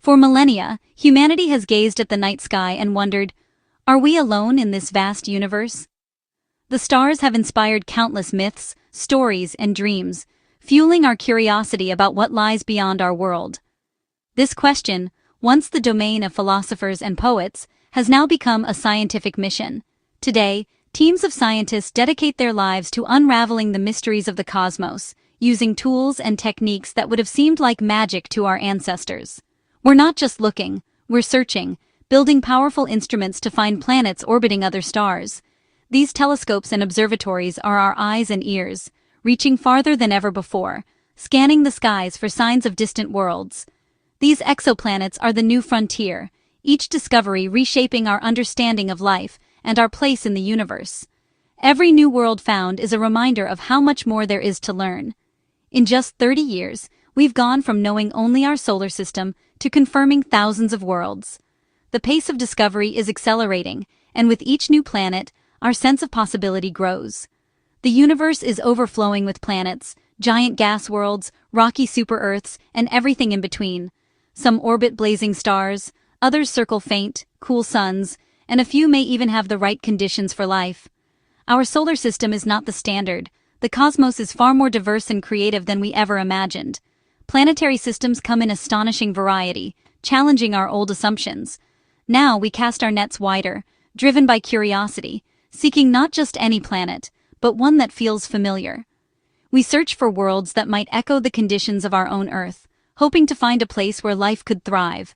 For millennia, humanity has gazed at the night sky and wondered, are we alone in this vast universe? The stars have inspired countless myths, stories, and dreams, fueling our curiosity about what lies beyond our world. This question, once the domain of philosophers and poets, has now become a scientific mission. Today, teams of scientists dedicate their lives to unraveling the mysteries of the cosmos, using tools and techniques that would have seemed like magic to our ancestors. We're not just looking, we're searching, building powerful instruments to find planets orbiting other stars. These telescopes and observatories are our eyes and ears, reaching farther than ever before, scanning the skies for signs of distant worlds. These exoplanets are the new frontier, each discovery reshaping our understanding of life and our place in the universe. Every new world found is a reminder of how much more there is to learn. In just 30 years, we've gone from knowing only our solar system to confirming thousands of worlds. The pace of discovery is accelerating, and with each new planet, our sense of possibility grows. The universe is overflowing with planets, giant gas worlds, rocky super-Earths, and everything in between. Some orbit blazing stars, others circle faint, cool suns, and a few may even have the right conditions for life. Our solar system is not the standard. The cosmos is far more diverse and creative than we ever imagined. Planetary systems come in astonishing variety, challenging our old assumptions. Now we cast our nets wider, driven by curiosity, seeking not just any planet, but one that feels familiar. We search for worlds that might echo the conditions of our own Earth, hoping to find a place where life could thrive.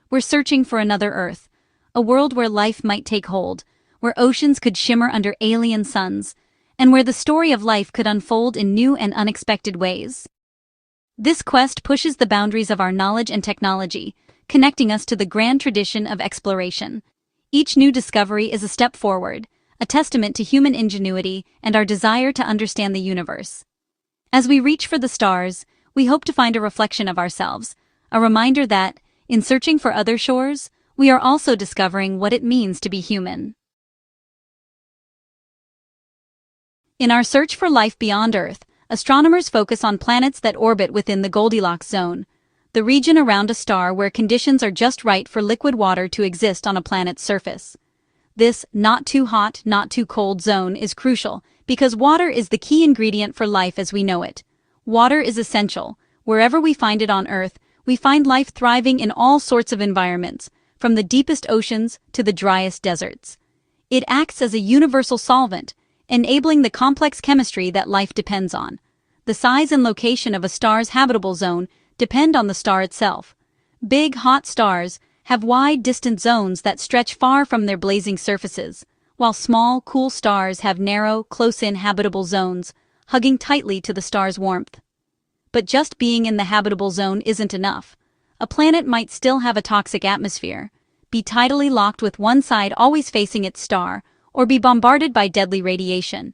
We're searching for another Earth, a world where life might take hold, where oceans could shimmer under alien suns, and where the story of life could unfold in new and unexpected ways. This quest pushes the boundaries of our knowledge and technology, connecting us to the grand tradition of exploration. Each new discovery is a step forward, a testament to human ingenuity and our desire to understand the universe. As we reach for the stars, we hope to find a reflection of ourselves, a reminder that, in searching for other shores, we are also discovering what it means to be human. In our search for life beyond Earth, astronomers focus on planets that orbit within the Goldilocks zone, the region around a star where conditions are just right for liquid water to exist on a planet's surface. This not too hot, not too cold zone is crucial because water is the key ingredient for life as we know it. Water is essential. Wherever we find it on Earth, we find life thriving in all sorts of environments, from the deepest oceans to the driest deserts. It acts as a universal solvent, enabling the complex chemistry that life depends on. The size and location of a star's habitable zone depend on the star itself. Big, hot stars have wide, distant zones that stretch far from their blazing surfaces, while small, cool stars have narrow, close-in habitable zones, hugging tightly to the star's warmth. But just being in the habitable zone isn't enough. A planet might still have a toxic atmosphere, be tidally locked with one side always facing its star, or be bombarded by deadly radiation.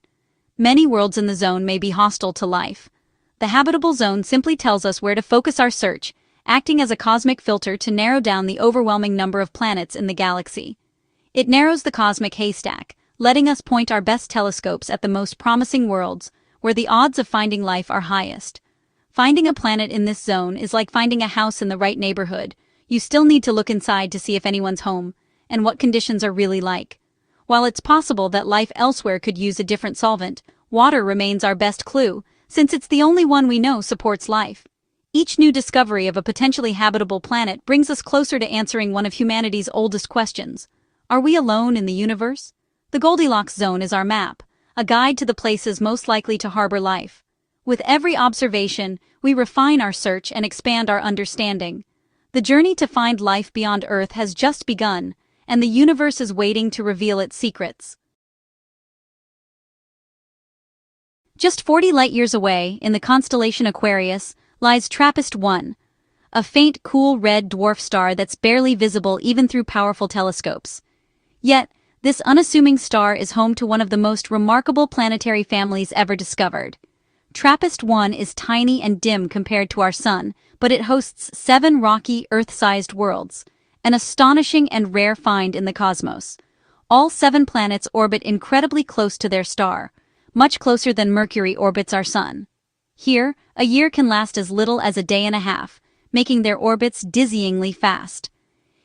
Many worlds in the zone may be hostile to life. The habitable zone simply tells us where to focus our search, acting as a cosmic filter to narrow down the overwhelming number of planets in the galaxy. It narrows the cosmic haystack, letting us point our best telescopes at the most promising worlds, where the odds of finding life are highest. Finding a planet in this zone is like finding a house in the right neighborhood. You still need to look inside to see if anyone's home, and what conditions are really like. While it's possible that life elsewhere could use a different solvent, water remains our best clue, since it's the only one we know supports life. Each new discovery of a potentially habitable planet brings us closer to answering one of humanity's oldest questions. Are we alone in the universe? The Goldilocks zone is our map, a guide to the places most likely to harbor life. With every observation, we refine our search and expand our understanding. The journey to find life beyond Earth has just begun, and the universe is waiting to reveal its secrets. Just 40 light-years away, in the constellation Aquarius, lies TRAPPIST-1, a faint, cool red dwarf star that's barely visible even through powerful telescopes. Yet, this unassuming star is home to one of the most remarkable planetary families ever discovered. TRAPPIST-1 is tiny and dim compared to our Sun, but it hosts 7 rocky, Earth-sized worlds, an astonishing and rare find in the cosmos. All 7 planets orbit incredibly close to their star, much closer than Mercury orbits our Sun. Here, a year can last as little as a day and a half, making their orbits dizzyingly fast.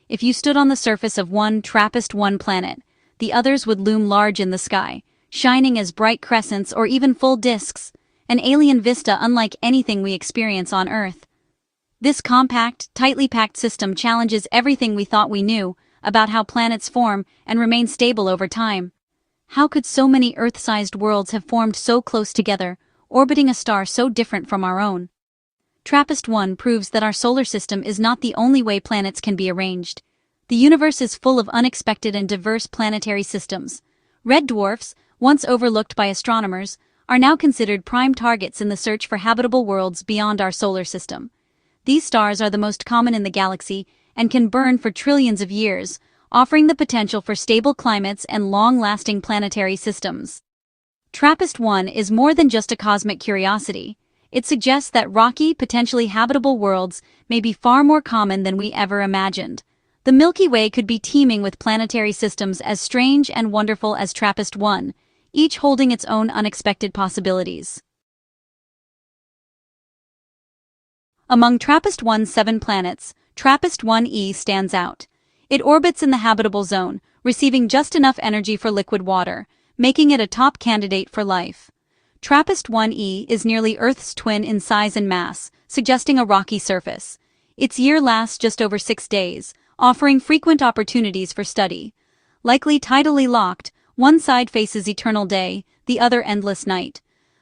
If you stood on the surface of one TRAPPIST-1 planet, the others would loom large in the sky, shining as bright crescents or even full disks, an alien vista unlike anything we experience on Earth. This compact, tightly packed system challenges everything we thought we knew about how planets form and remain stable over time. How could so many Earth-sized worlds have formed so close together, orbiting a star so different from our own? TRAPPIST-1 proves that our solar system is not the only way planets can be arranged. The universe is full of unexpected and diverse planetary systems. Red dwarfs, once overlooked by astronomers, are now considered prime targets in the search for habitable worlds beyond our solar system. These stars are the most common in the galaxy and can burn for trillions of years, offering the potential for stable climates and long-lasting planetary systems. TRAPPIST-1 is more than just a cosmic curiosity. It suggests that rocky, potentially habitable worlds may be far more common than we ever imagined. The Milky Way could be teeming with planetary systems as strange and wonderful as TRAPPIST-1, each holding its own unexpected possibilities. Among TRAPPIST-1's 7 planets, TRAPPIST-1e stands out. It orbits in the habitable zone, receiving just enough energy for liquid water, making it a top candidate for life. TRAPPIST-1e is nearly Earth's twin in size and mass, suggesting a rocky surface. Its year lasts just over 6 days, offering frequent opportunities for study. Likely tidally locked, one side faces eternal day, the other endless night.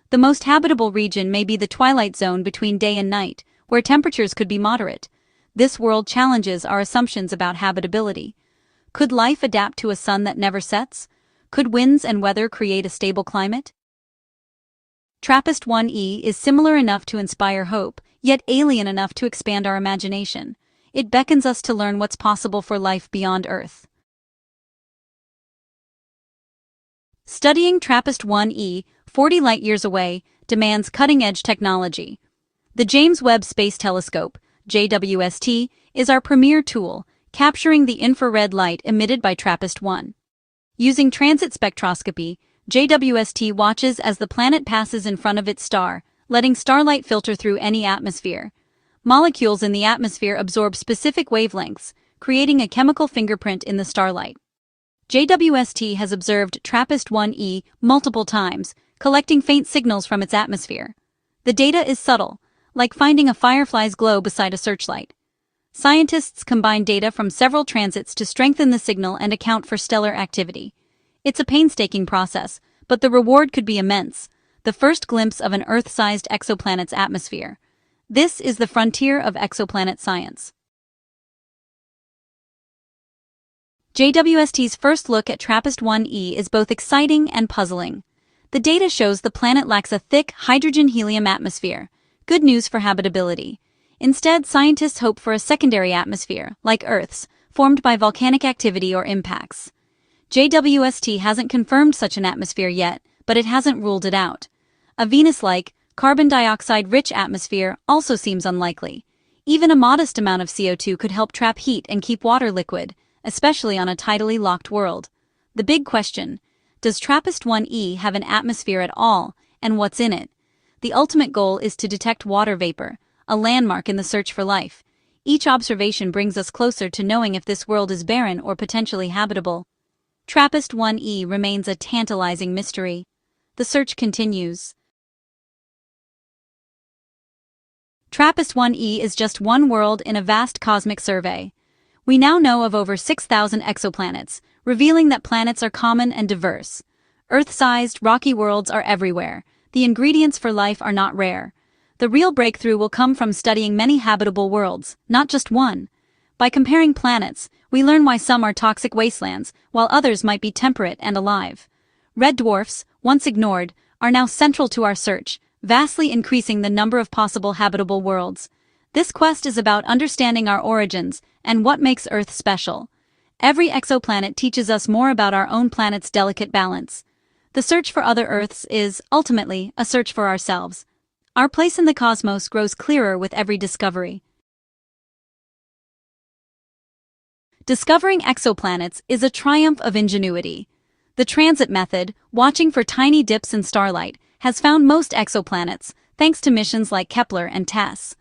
The most habitable region may be the twilight zone between day and night, where temperatures could be moderate. This world challenges our assumptions about habitability. Could life adapt to a sun that never sets? Could winds and weather create a stable climate? TRAPPIST-1e is similar enough to inspire hope, yet alien enough to expand our imagination. It beckons us to learn what's possible for life beyond Earth. Studying TRAPPIST-1e, 40 light-years away, demands cutting-edge technology. The James Webb Space Telescope, JWST, is our premier tool, capturing the infrared light emitted by TRAPPIST-1. Using transit spectroscopy, JWST watches as the planet passes in front of its star, letting starlight filter through any atmosphere. Molecules in the atmosphere absorb specific wavelengths, creating a chemical fingerprint in the starlight. JWST has observed TRAPPIST-1e multiple times, collecting faint signals from its atmosphere. The data is subtle, like finding a firefly's glow beside a searchlight. Scientists combine data from several transits to strengthen the signal and account for stellar activity. It's a painstaking process, but the reward could be immense, the first glimpse of an Earth-sized exoplanet's atmosphere. This is the frontier of exoplanet science. JWST's first look at TRAPPIST-1e is both exciting and puzzling. The data shows the planet lacks a thick hydrogen-helium atmosphere, good news for habitability. Instead, scientists hope for a secondary atmosphere, like Earth's, formed by volcanic activity or impacts. JWST hasn't confirmed such an atmosphere yet, but it hasn't ruled it out. A Venus-like, carbon dioxide-rich atmosphere also seems unlikely. Even a modest amount of CO2 could help trap heat and keep water liquid, especially on a tidally locked world. The big question: does TRAPPIST-1e have an atmosphere at all, and what's in it? The ultimate goal is to detect water vapor, a landmark in the search for life. Each observation brings us closer to knowing if this world is barren or potentially habitable. TRAPPIST-1e remains a tantalizing mystery. The search continues. TRAPPIST-1e is just one world in a vast cosmic survey. We now know of over 6,000 exoplanets, revealing that planets are common and diverse. Earth-sized, rocky worlds are everywhere. The ingredients for life are not rare. The real breakthrough will come from studying many habitable worlds, not just one. By comparing planets, we learn why some are toxic wastelands, while others might be temperate and alive. Red dwarfs, once ignored, are now central to our search, vastly increasing the number of possible habitable worlds. This quest is about understanding our origins and what makes Earth special. Every exoplanet teaches us more about our own planet's delicate balance. The search for other Earths is, ultimately, a search for ourselves. Our place in the cosmos grows clearer with every discovery. Discovering exoplanets is a triumph of ingenuity. The transit method, watching for tiny dips in starlight, has found most exoplanets, thanks to missions like Kepler and TESS.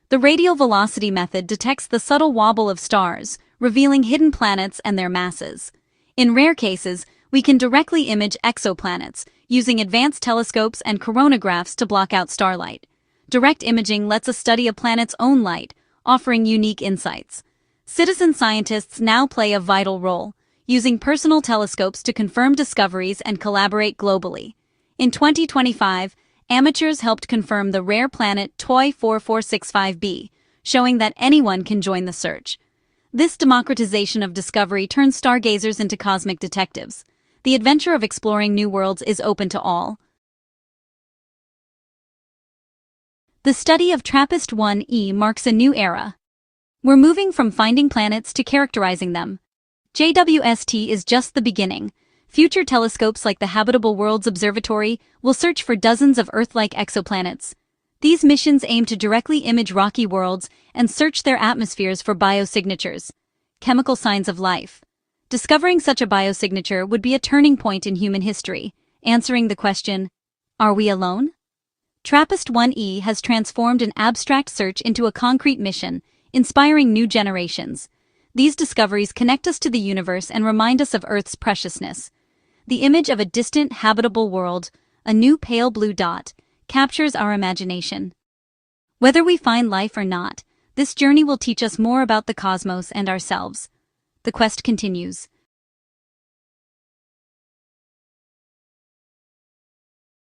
The radial velocity method detects the subtle wobble of stars, revealing hidden planets and their masses. In rare cases, we can directly image exoplanets, using advanced telescopes and coronagraphs to block out starlight. Direct imaging lets us study a planet's own light, offering unique insights. Citizen scientists now play a vital role, using personal telescopes to confirm discoveries and collaborate globally. In 2025, amateurs helped confirm the rare planet TOI 4465b, showing that anyone can join the search. This democratization of discovery turns stargazers into cosmic detectives. The adventure of exploring new worlds is open to all. The study of TRAPPIST-1e marks a new era. We're moving from finding planets to characterizing them. JWST is just the beginning. Future telescopes like the Habitable Worlds Observatory will search for dozens of Earth-like exoplanets. These missions aim to directly image rocky worlds and search their atmospheres for biosignatures, chemical signs of life. Discovering such a biosignature would be a turning point in human history, answering the question, are we alone? TRAPPIST-1e has transformed an abstract search into a concrete mission, inspiring new generations. These discoveries connect us to the universe and remind us of Earth's preciousness. The image of a distant, habitable world, a new pale blue dot, captures our imagination. Whether we find life or not, this journey will teach us more about the cosmos and ourselves. The quest continues,